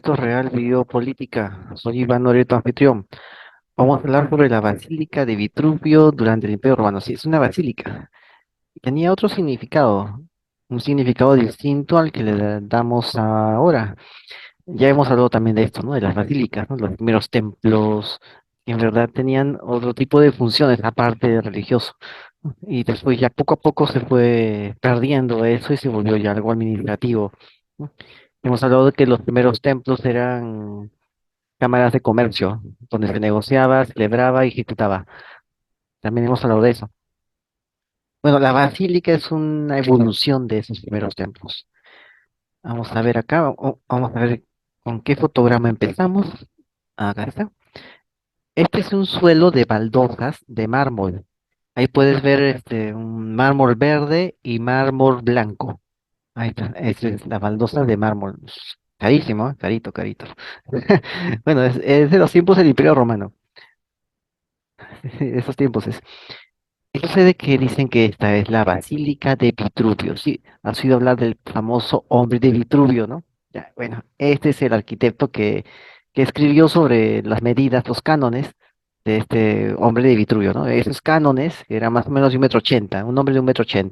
Esto es Real Biopolítica. Soy Iván Noreto, anfitrión. Vamos a hablar sobre la Basílica de Vitruvio durante el Imperio Romano. Sí, es una basílica. Tenía otro significado, un significado distinto al que le damos ahora. Ya hemos hablado también de esto, ¿no? De las basílicas, ¿no? Los primeros templos, que en verdad tenían otro tipo de funciones aparte de religioso. Y después ya poco a poco se fue perdiendo eso y se volvió ya algo administrativo, ¿no? Hemos hablado de que los primeros templos eran cámaras de comercio, donde se negociaba, celebraba y ejecutaba. También hemos hablado de eso. Bueno, la basílica es una evolución de esos primeros templos. Vamos a ver acá, vamos a ver con qué fotograma empezamos. Acá está. Este es un suelo de baldosas de mármol. Ahí puedes ver un mármol verde y mármol blanco. Ahí está, esa es la baldosa de mármol. Carísimo, ¿eh? Carito, carito. Bueno, es de los tiempos del Imperio Romano. Esos tiempos es. ¿Qué sucede que dicen que esta es la Basílica de Vitruvio? Sí, has oído hablar del famoso hombre de Vitruvio, ¿no? Ya, bueno, este es el arquitecto que escribió sobre las medidas, los cánones de este hombre de Vitruvio, ¿no? Esos cánones, que eran más o menos de 1,80 m, un hombre de 1,80 m,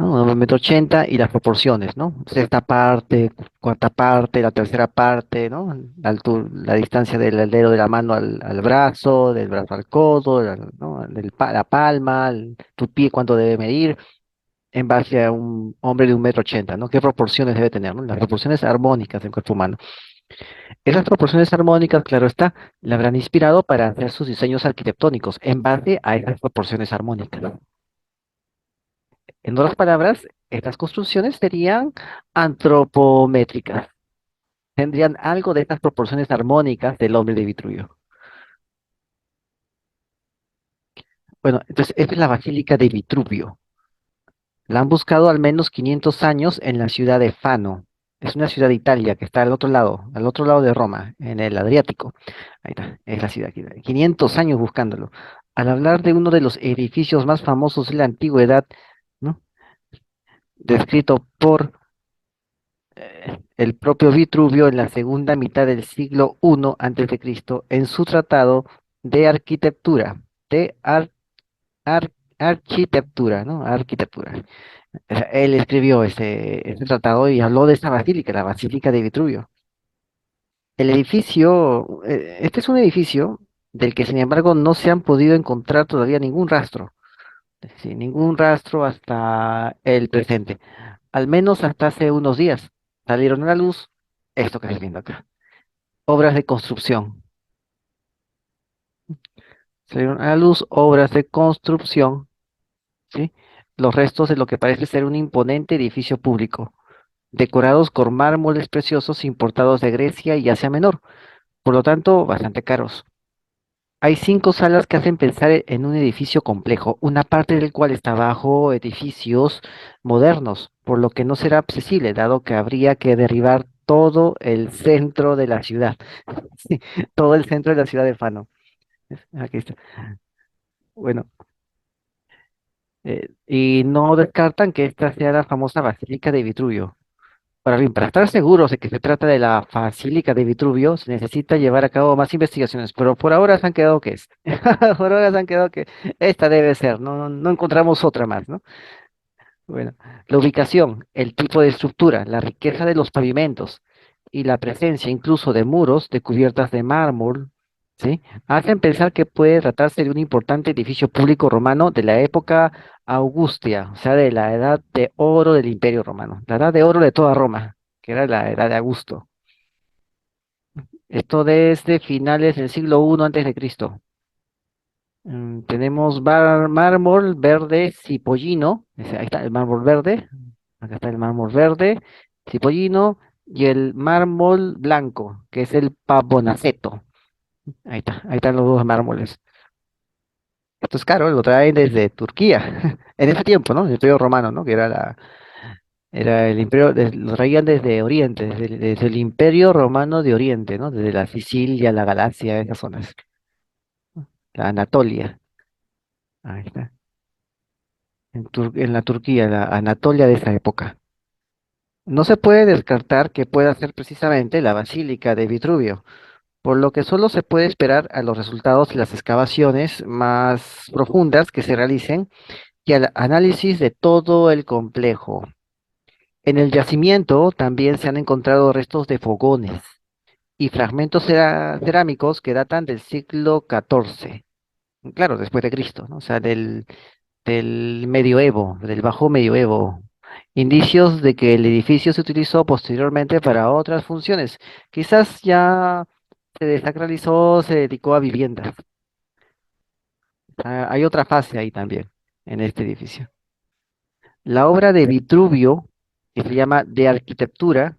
¿no? 1,80 m y las proporciones, ¿no? Sexta parte, cuarta parte, la tercera parte, ¿no? La distancia del dedo de la mano al brazo, del brazo al codo, ¿no? La palma, tu pie cuánto debe medir, en base a un hombre de 1,80 m, ¿no? ¿Qué proporciones debe tener, ¿no? Las proporciones armónicas del cuerpo humano. Esas proporciones armónicas, claro está, le habrán inspirado para hacer sus diseños arquitectónicos en base a esas proporciones armónicas. En otras palabras, estas construcciones serían antropométricas. Tendrían algo de estas proporciones armónicas del hombre de Vitruvio. Bueno, entonces, esta es la Basílica de Vitruvio. La han buscado al menos 500 años en la ciudad de Fano. Es una ciudad de Italia que está al otro lado de Roma, en el Adriático. Ahí está, es la ciudad aquí. 500 años buscándolo. Al hablar de uno de los edificios más famosos de la antigüedad, ¿no? Descrito por el propio Vitruvio en la segunda mitad del siglo I antes de Cristo en su tratado de arquitectura, de ar- arquitectura, ¿no? Arquitectura. O sea, él escribió ese tratado y habló de esta basílica, la Basílica de Vitruvio. El edificio, este es un edificio del que sin embargo no se han podido encontrar todavía ningún rastro, sí, ningún rastro hasta el presente, al menos hasta hace unos días. Salieron a la luz esto que estoy viendo acá. Obras de construcción. Salieron a la luz obras de construcción, ¿sí? Los restos de lo que parece ser un imponente edificio público, decorados con mármoles preciosos importados de Grecia y Asia Menor, por lo tanto, bastante caros. Hay 5 salas que hacen pensar en un edificio complejo, una parte del cual está bajo edificios modernos, por lo que no será accesible, dado que habría que derribar todo el centro de la ciudad. Sí, todo el centro de la ciudad de Fano. Aquí está. Bueno, y no descartan que esta sea la famosa Basílica de Vitruvio. Ahora bien, para estar seguros de que se trata de la Basílica de Vitruvio, se necesita llevar a cabo más investigaciones, pero por ahora se han quedado que es. Por ahora se han quedado que esta debe ser, no encontramos otra más, ¿no? Bueno, la ubicación, el tipo de estructura, la riqueza de los pavimentos y la presencia incluso de muros de cubiertas de mármol, ¿sí? Hacen pensar que puede tratarse de un importante edificio público romano de la época Augustia, o sea, de la edad de oro del Imperio Romano, la edad de oro de toda Roma, que era la edad de Augusto. Esto desde finales del siglo I antes de Cristo. Tenemos mármol verde cipollino, ahí está el mármol verde, acá está el mármol verde, cipollino, y el mármol blanco, que es el pavonaceto. Ahí están los dos mármoles. Esto es caro, lo traen desde Turquía, en ese tiempo, ¿no? El Imperio Romano, ¿no? Que era el imperio, lo traían desde Oriente, desde el Imperio Romano de Oriente, ¿no? Desde la Sicilia, la Galacia, esas zonas, la Anatolia. Ahí está. En la Turquía, la Anatolia de esa época. No se puede descartar que pueda ser precisamente la Basílica de Vitruvio, por lo que solo se puede esperar a los resultados de las excavaciones más profundas que se realicen y al análisis de todo el complejo. En el yacimiento también se han encontrado restos de fogones y fragmentos cerámicos que datan del siglo XIV, claro, después de Cristo, ¿no? O sea, del medioevo, del bajo medioevo. Indicios de que el edificio se utilizó posteriormente para otras funciones. Quizás ya se desacralizó, se dedicó a viviendas. Hay otra fase ahí también, en este edificio. La obra de Vitruvio, que se llama De Arquitectura,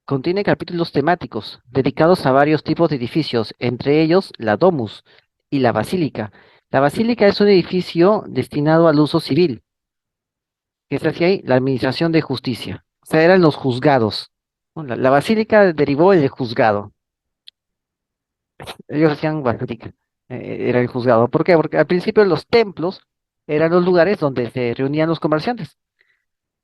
contiene capítulos temáticos dedicados a varios tipos de edificios, entre ellos la domus y la basílica. La basílica es un edificio destinado al uso civil, que se hacía ahí la administración de justicia. O sea, eran los juzgados, ¿no? La basílica derivó del juzgado. Ellos hacían basílica, era el juzgado. ¿Por qué? Porque al principio los templos eran los lugares donde se reunían los comerciantes,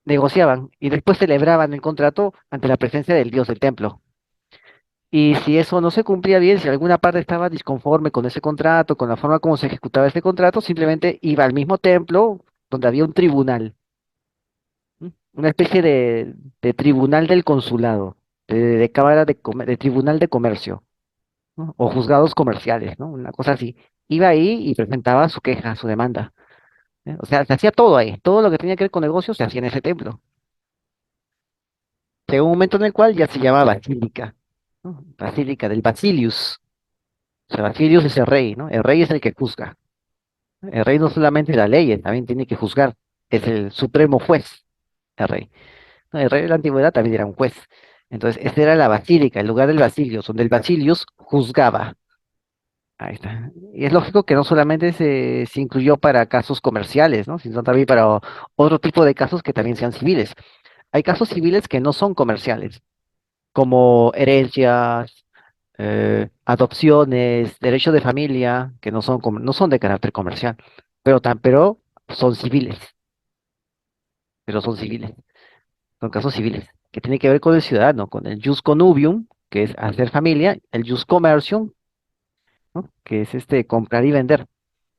negociaban y después celebraban el contrato ante la presencia del dios del templo. Y si eso no se cumplía bien, si alguna parte estaba disconforme con ese contrato, con la forma como se ejecutaba ese contrato, simplemente iba al mismo templo donde había un tribunal, ¿m? Una especie de tribunal del consulado, de cámara de tribunal de comercio, ¿no? O juzgados comerciales, ¿no? Una cosa así. Iba ahí y presentaba su queja, su demanda, ¿eh? O sea, se hacía todo ahí, todo lo que tenía que ver con negocios se hacía en ese templo. Llegó un momento en el cual ya se llamaba basílica, ¿no? Basílica del Basilius. O sea, Basilius es el rey, ¿no? El rey es el que juzga. El rey no solamente la ley, también tiene que juzgar. Es el supremo juez, el rey. No, el rey de la antigüedad también era un juez. Entonces, esta era la basílica, el lugar del Basilius, donde el Basilius juzgaba. Ahí está. Y es lógico que no solamente se incluyó para casos comerciales, ¿no? Sino también para otro tipo de casos que también sean civiles. Hay casos civiles que no son comerciales, como herencias, adopciones, derecho de familia, que no son de carácter comercial, pero son civiles, pero son civiles, son casos civiles, que tienen que ver con el ciudadano, con el jus connubium, que es hacer familia, el jus commercium, ¿no? Que es comprar y vender.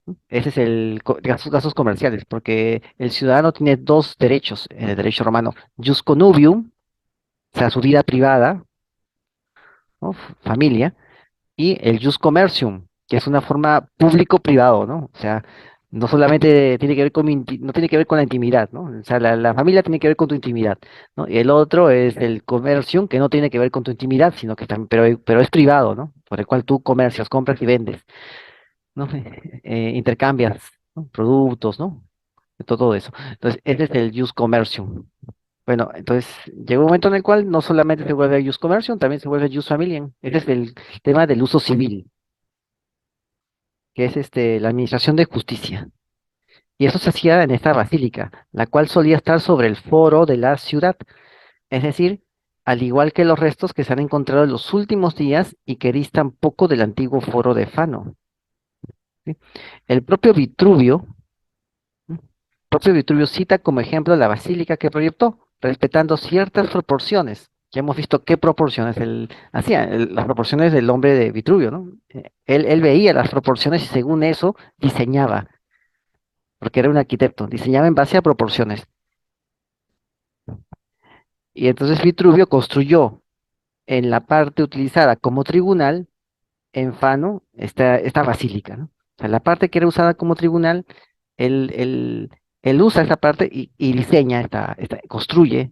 ¿No? Ese es casos comerciales, porque el ciudadano tiene dos derechos en el derecho romano, jus connubium, o sea, su vida privada, ¿no? Familia, y el jus commercium, que es una forma público-privado, ¿no? O sea, no solamente tiene que ver con no tiene que ver con la intimidad, ¿no? O sea, la familia tiene que ver con tu intimidad, ¿no? Y el otro es el commercium, que no tiene que ver con tu intimidad, sino que también, pero es privado, ¿no? Por el cual tú comercias, compras y vendes, ¿no? Intercambias, ¿no? Productos, ¿no? Todo eso. Entonces, ese es el jus commercium. Bueno, entonces llega un momento en el cual no solamente se vuelve jus commercium, también se vuelve jus familiam. Ese es el tema del uso civil, que es la administración de justicia. Y eso se hacía en esta basílica, la cual solía estar sobre el foro de la ciudad, es decir, al igual que los restos que se han encontrado en los últimos días y que distan poco del antiguo foro de Fano. ¿Sí? El propio Vitruvio cita como ejemplo la basílica que proyectó, respetando ciertas proporciones. Ya hemos visto qué proporciones él hacía, las proporciones del hombre de Vitruvio, ¿no? Él veía las proporciones y según eso diseñaba, porque era un arquitecto, diseñaba en base a proporciones. Y entonces Vitruvio construyó en la parte utilizada como tribunal, en Fano, esta basílica, ¿no? O sea, la parte que era usada como tribunal, él, él- él usa esa parte y diseña construye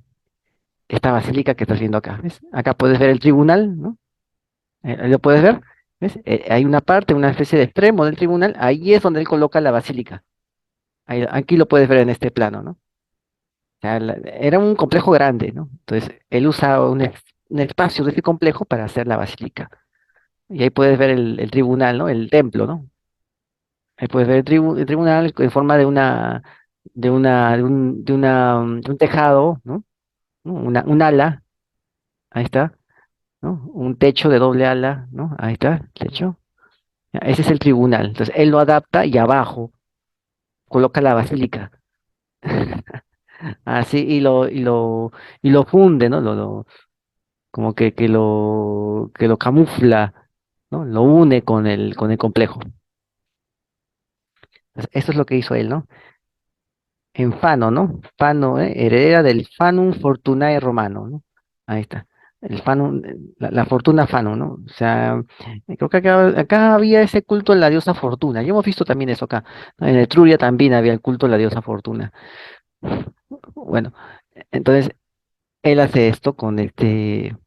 esta basílica que estás viendo acá. ¿Ves? Acá puedes ver el tribunal, ¿no? Ahí lo puedes ver. ¿Ves? Hay una parte, una especie de extremo del tribunal, ahí es donde él coloca la basílica. Aquí lo puedes ver en este plano, ¿no? O sea, era un complejo grande, ¿no? Entonces, él usa un espacio de ese complejo para hacer la basílica. Y ahí puedes ver el tribunal, ¿no? El templo, ¿no? Ahí puedes ver el tribunal en forma de un tejado, ¿no? Un ala, ahí está, ¿no? Un techo de doble ala, ¿no? Ahí está, el techo. Ya, ese es el tribunal. Entonces, él lo adapta y abajo coloca la basílica. Así, y lo funde, ¿no? Como que lo camufla, ¿no? Lo une con el complejo. Eso es lo que hizo él, ¿no? En Fano, ¿no? Fano, heredera del Fanum Fortunae Romano, ¿no? Ahí está. El Fanum, la fortuna Fanum, ¿no? O sea, creo que acá había ese culto a la diosa Fortuna. Ya hemos visto también eso acá, ¿no? En Etruria también había el culto a la diosa Fortuna. Bueno, entonces él hace esto con este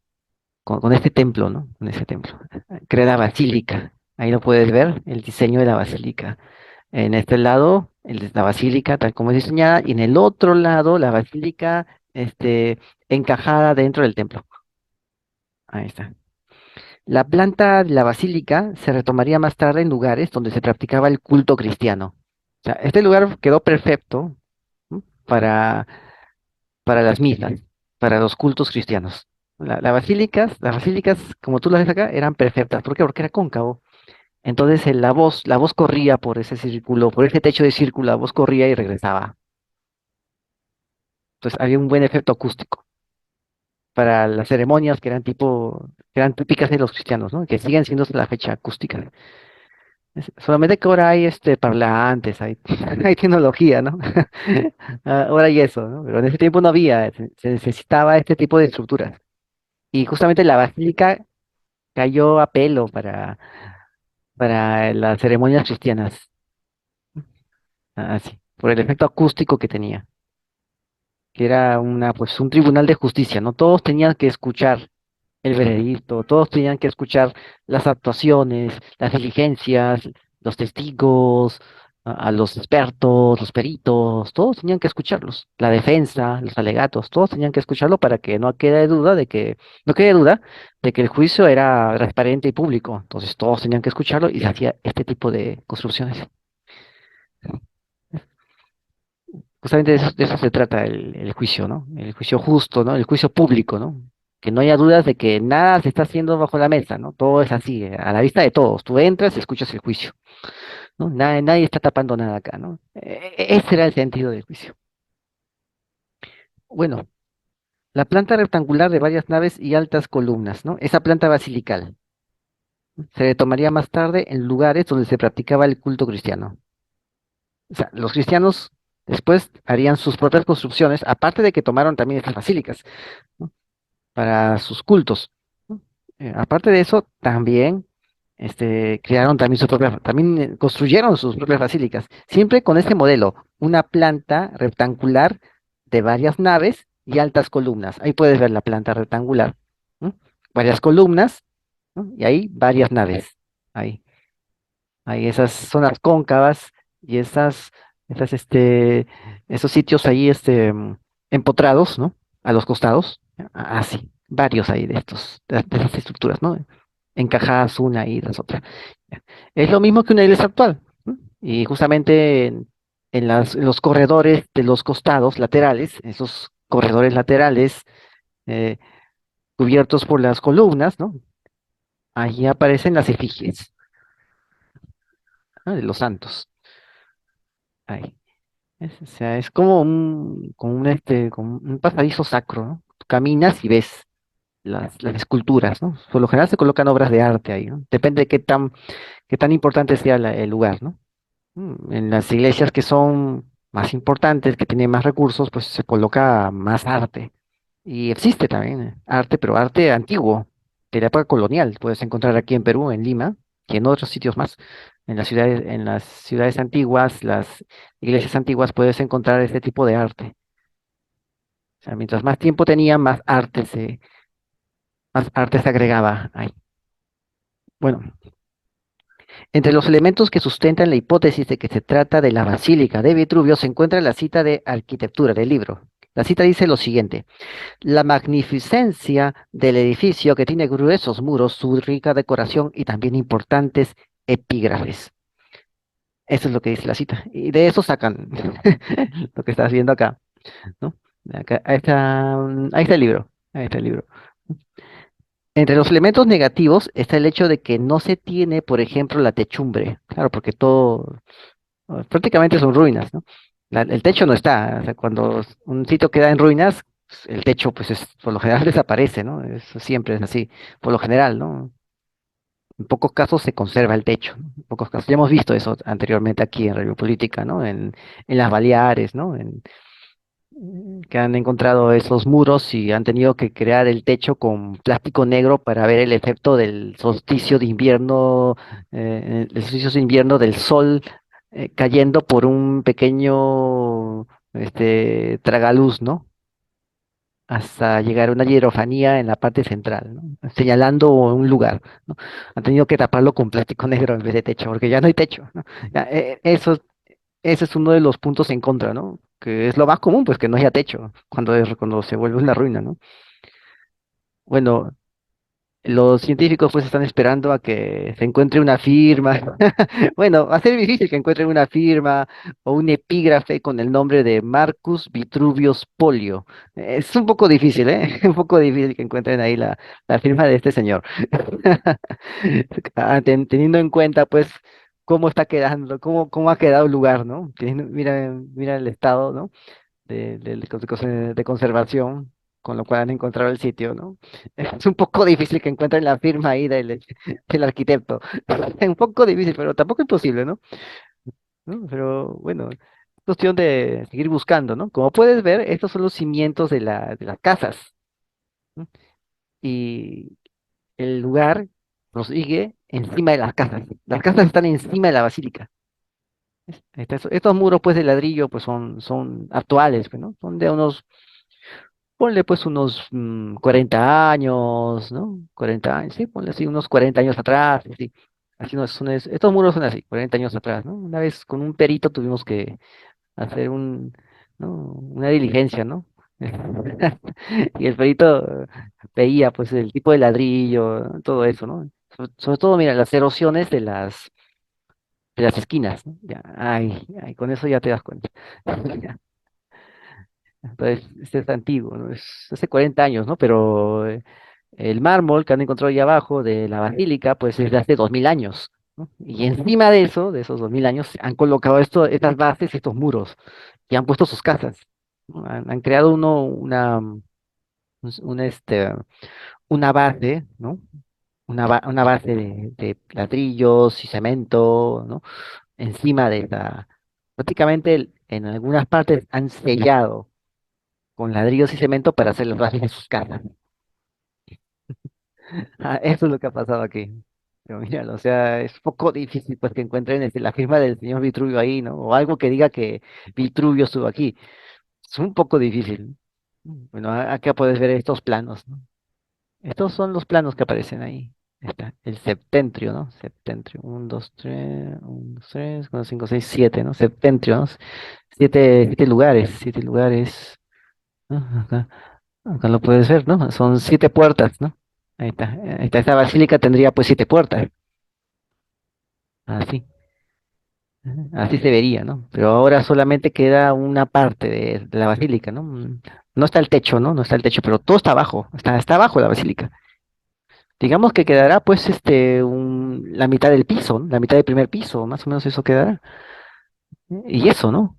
templo, ¿no? Con ese templo. Crea la basílica. Ahí lo puedes ver, el diseño de la basílica. En este lado, la basílica tal como es diseñada, y en el otro lado, la basílica, encajada dentro del templo. Ahí está. La planta de la basílica se retomaría más tarde en lugares donde se practicaba el culto cristiano. O sea, este lugar quedó perfecto, ¿no? Para las misas, para los cultos cristianos. Las basílicas, como tú las ves acá, eran perfectas. ¿Por qué? Porque era cóncavo. Entonces la voz corría por ese círculo, por ese techo de círculo, la voz corría y regresaba. Entonces había un buen efecto acústico para las ceremonias que eran típicas de los cristianos, ¿no? Que siguen siendo hasta la fecha acústicas. Solamente que ahora hay parlantes, hay, hay tecnología, ¿no? Ahora hay eso, ¿no? Pero en ese tiempo no había, se necesitaba este tipo de estructuras. Y justamente la basílica cayó a pelo para las ceremonias cristianas, así, por el efecto acústico que tenía, que era pues un tribunal de justicia, ¿no? Todos tenían que escuchar el veredicto, todos tenían que escuchar las actuaciones, las diligencias, los testigos, a los expertos, los peritos, todos tenían que escucharlos, la defensa, los alegatos, todos tenían que escucharlo para que no quede duda de que el juicio era transparente y público. Entonces todos tenían que escucharlo y se hacía este tipo de construcciones. Justamente de eso se trata el juicio, ¿no? El juicio justo, ¿no? El juicio público, ¿no? Que no haya dudas de que nada se está haciendo bajo la mesa, ¿no? Todo es así, a la vista de todos. Tú entras y escuchas el juicio, ¿no? Nadie está tapando nada acá, ¿no? Ese era el sentido del juicio. Bueno, la planta rectangular de varias naves y altas columnas, ¿no? Esa planta basilical se retomaría más tarde en lugares donde se practicaba el culto cristiano. O sea, los cristianos después harían sus propias construcciones, aparte de que tomaron también estas basílicas, ¿no? Para sus cultos, ¿no? Aparte de eso, también crearon también también construyeron sus propias basílicas, siempre con este modelo, una planta rectangular de varias naves y altas columnas. Ahí puedes ver la planta rectangular, ¿no? Varias columnas, ¿no? Y ahí varias naves. Ahí. Hay esas zonas cóncavas y esos sitios ahí, empotrados, ¿no? A los costados. Así, varios ahí de esas estructuras, ¿no? Encajadas una y las otras. Es lo mismo que una iglesia actual, ¿no? Y justamente en los corredores de los costados laterales, esos corredores laterales, eh, cubiertos por las columnas, ¿no? Allí aparecen las efigies, ¿no? De los santos. Ahí. O sea, es como un pasadizo sacro, ¿no? Tú caminas y ves las esculturas, ¿no? Por lo general se colocan obras de arte ahí, ¿no? Depende de qué tan importante sea el lugar, ¿no? En las iglesias que son más importantes, que tienen más recursos, pues se coloca más arte. Y existe también arte, pero arte antiguo, de la época colonial. Puedes encontrar aquí en Perú, en Lima, y en otros sitios más. En las ciudades antiguas, las iglesias antiguas, puedes encontrar este tipo de arte. O sea, mientras más tiempo tenía, más arte se agregaba ahí. Bueno, entre los elementos que sustentan la hipótesis de que se trata de la Basílica de Vitruvio se encuentra la cita de arquitectura del libro. La cita dice lo siguiente: la magnificencia del edificio, que tiene gruesos muros, su rica decoración y también importantes epígrafes. Eso es lo que dice la cita. Y de eso sacan lo que estás viendo acá, ¿no? Ahí está el libro. Ahí está el libro. Entre los elementos negativos está el hecho de que no se tiene, por ejemplo, la techumbre. Claro, porque todo prácticamente son ruinas, ¿no? El techo no está, o sea, cuando un sitio queda en ruinas, el techo pues es, por lo general desaparece, ¿no? Eso siempre es así, por lo general, ¿no? En pocos casos se conserva el techo, ¿no? En pocos casos. Ya hemos visto eso anteriormente aquí en Radio Política, ¿no? En las Baleares, ¿no? Que han encontrado esos muros y han tenido que crear el techo con plástico negro para ver el efecto del solsticio de invierno, el solsticio de invierno del sol cayendo por un pequeño tragaluz, ¿no? Hasta llegar a una hierofanía en la parte central, ¿no? Señalando un lugar, ¿no? Han tenido que taparlo con plástico negro en vez de techo, porque ya no hay techo, ¿no? Ya, ese es uno de los puntos en contra, ¿no? Que es lo más común, pues que no haya techo cuando se vuelve una ruina, ¿no? Bueno, los científicos pues están esperando a que se encuentre una firma. Bueno, va a ser difícil que encuentren una firma o un epígrafe con el nombre de Marcus Vitruvius Polio. Es un poco difícil, ¿eh? Un poco difícil que encuentren ahí la firma de este señor. Teniendo en cuenta pues cómo está quedando, cómo ha quedado el lugar, ¿no? Mira el estado, ¿no? De conservación, con lo cual han encontrado el sitio, ¿no? Es un poco difícil que encuentren la firma ahí del arquitecto. Es un poco difícil, pero tampoco imposible, ¿no? ¿No? Pero bueno, es cuestión de seguir buscando, ¿no? Como puedes ver, estos son los cimientos de las casas, ¿no? Y el lugar prosigue encima de las casas. Las casas están encima de la basílica. Estos muros, pues, de ladrillo, pues, son actuales, pues, ¿no? Son de unos. Ponle pues unos 40 años, ¿no? 40 años, sí, ponle así, unos 40 años atrás, sí. Así estos muros son así, 40 años atrás, ¿no? Una vez con un perito tuvimos que hacer ¿no? Una diligencia, ¿no? Y el perito veía pues el tipo de ladrillo, ¿no? Todo eso, ¿no? Sobre todo, mira, las erosiones de las esquinas, ¿no? Ya, ay, con eso ya te das cuenta. Entonces, este es antiguo, ¿no? Es hace 40 años, ¿no? Pero el mármol que han encontrado ahí abajo de la basílica, pues es de hace 2000 años, ¿no? Y encima de eso, de esos 2000 años, han colocado estas bases, estos muros, y han puesto sus casas, ¿no? Han creado una, una base, ¿no? Una base de ladrillos y cemento, ¿no? Encima de prácticamente en algunas partes han sellado con ladrillos y cemento para hacer las bases de sus casas. Eso es lo que ha pasado aquí. Pero mira, o sea, es un poco difícil pues que encuentren la firma del señor Vitruvio ahí, ¿no? O algo que diga que Vitruvio estuvo aquí. Es un poco difícil. Bueno, acá puedes ver estos planos, ¿no? Estos son los planos que aparecen ahí. Está, el septentrio, ¿no? Septentrio. 1, 2, 3, 5, 6, 7, ¿no? Septentrio, ¿no? Siete lugares, 7 lugares. ¿No? Acá lo puedes ver, ¿no? Son 7 puertas, ¿no? Ahí está. Ahí está. Esta basílica tendría pues 7 puertas. Así. Así se vería, ¿no? Pero ahora solamente queda una parte de la basílica, ¿no? No está el techo, ¿no? No está el techo, pero todo está abajo. Está abajo la basílica. Digamos que quedará pues la mitad del piso, ¿no? La mitad del primer piso, más o menos eso quedará. Y eso, ¿no?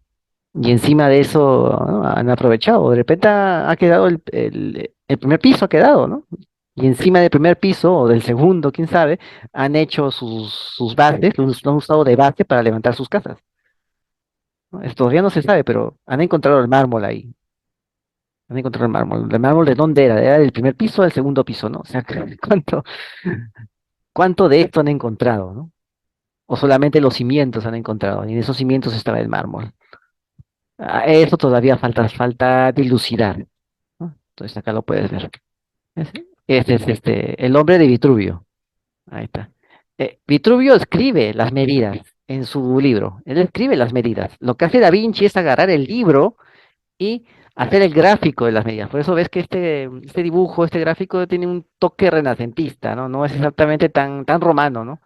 Y encima de eso, ¿no? Han aprovechado. De repente ha quedado el primer piso, ha quedado, ¿no? Y encima del primer piso o del segundo, quién sabe, han hecho sus bases, lo han usado de base para levantar sus casas, ¿no? Esto todavía no se sabe, pero han encontrado el mármol ahí. Han encontrado el mármol. ¿El mármol de dónde era? ¿Era del primer piso o del segundo piso, no? O sea, ¿cuánto de esto han encontrado, no? O solamente los cimientos han encontrado, y en esos cimientos estaba el mármol. Eso todavía falta dilucidar, ¿no? Entonces acá lo puedes ver. Es- Este es el hombre de Vitruvio. Ahí está. Vitruvio escribe las medidas en su libro. Él escribe las medidas. Lo que hace Da Vinci es agarrar el libro y hacer el gráfico de las medidas. Por eso ves que este dibujo, este gráfico tiene un toque renacentista, ¿no? No es exactamente tan romano, ¿no?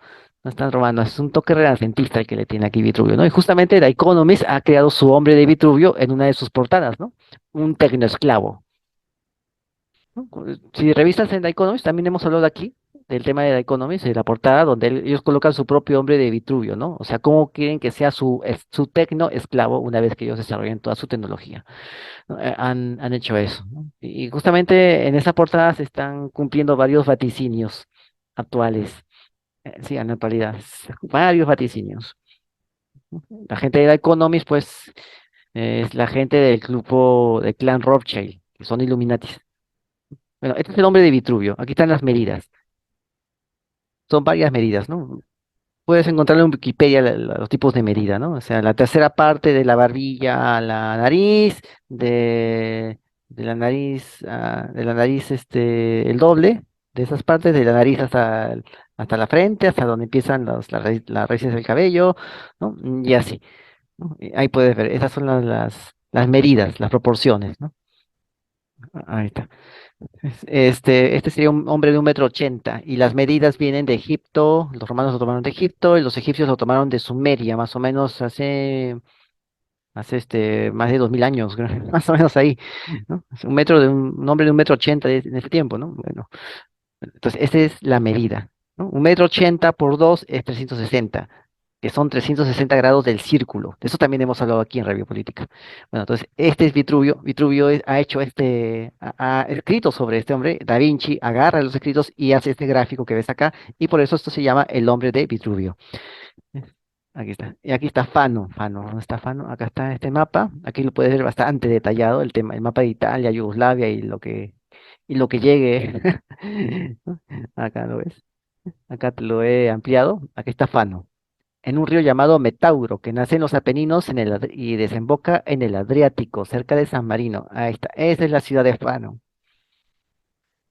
No es tan romano, es un toque renacentista el que le tiene aquí Vitruvio, ¿no? Y justamente The Economist ha creado su hombre de Vitruvio en una de sus portadas, ¿no? Un tecnoesclavo, ¿no? Si revisas en The Economist, también hemos hablado de aquí, del tema de The Economist, de la portada, donde ellos colocan su propio hombre de Vitruvio, ¿no? O sea, cómo quieren que sea su tecno esclavo una vez que ellos desarrollen toda su tecnología, ¿no? Han hecho eso, ¿no? Y justamente en esa portada se están cumpliendo varios vaticinios actuales, sí, en la actualidad, varios vaticinios. La gente de The Economist, pues, es la gente del grupo del clan Rothschild, que son Illuminatis. Bueno, este es el hombre de Vitruvio. Aquí están las medidas. Son varias medidas, ¿no? Puedes encontrarlo en Wikipedia los tipos de medida, ¿no? O sea, la tercera parte de la barbilla a la nariz, de la nariz, de la nariz, el doble de esas partes, de la nariz hasta la frente, hasta donde empiezan las raíces del cabello, ¿no? Y así, ¿no? Y ahí puedes ver, esas son las medidas, las proporciones, ¿no? Ahí está. Este sería un hombre de 1,80 m y las medidas vienen de Egipto, los romanos lo tomaron de Egipto y los egipcios lo tomaron de Sumeria, más o menos hace más de 2000 años, creo, más o menos ahí, ¿no? Es un hombre de 1,80 m en ese tiempo, ¿no? Bueno, entonces esa es la medida, ¿no? 1,80 m por 2 es 360, que son 360 grados del círculo. De eso también hemos hablado aquí en Radio Política. Bueno, entonces, este es Vitruvio. Vitruvio ha hecho ha escrito sobre este hombre. Da Vinci agarra los escritos y hace este gráfico que ves acá, y por eso esto se llama el hombre de Vitruvio. Aquí está. Y aquí está Fano. Fano, ¿dónde está Fano? Acá está este mapa. Aquí lo puedes ver bastante detallado, el tema, el mapa de Italia, Yugoslavia y lo que llegue. ¿No? Acá lo ves. Acá te lo he ampliado. Aquí está Fano en un río llamado Metauro, que nace en los Apeninos y desemboca en el Adriático, cerca de San Marino. Ahí está, esa es la ciudad de Fano.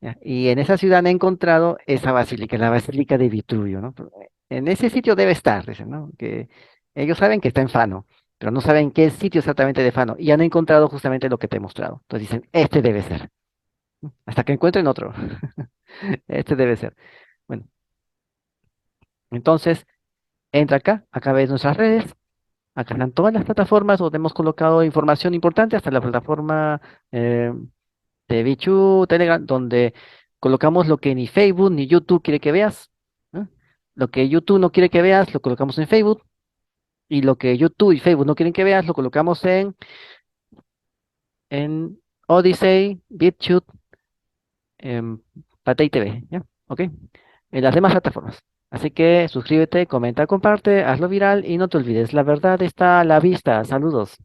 ¿Ya? Y en esa ciudad han encontrado esa basílica, la Basílica de Vitruvio, ¿no? En ese sitio debe estar, dicen, ¿no? Que ellos saben que está en Fano, pero no saben qué sitio exactamente de Fano, y han encontrado justamente lo que te he mostrado. Entonces dicen, este debe ser, hasta que encuentren otro. Este debe ser. Bueno, entonces, entra acá ves nuestras redes. Acá están todas las plataformas donde hemos colocado información importante, hasta la plataforma eh, de Bichu, Telegram, donde colocamos lo que ni Facebook ni YouTube quiere que veas, ¿no? Lo que YouTube no quiere que veas, lo colocamos en Facebook. Y lo que YouTube y Facebook no quieren que veas, lo colocamos en Odyssey, BitChute, en Patay TV, ¿ya? ¿Ok? En las demás plataformas. Así que suscríbete, comenta, comparte, hazlo viral y no te olvides, la verdad está a la vista. Saludos.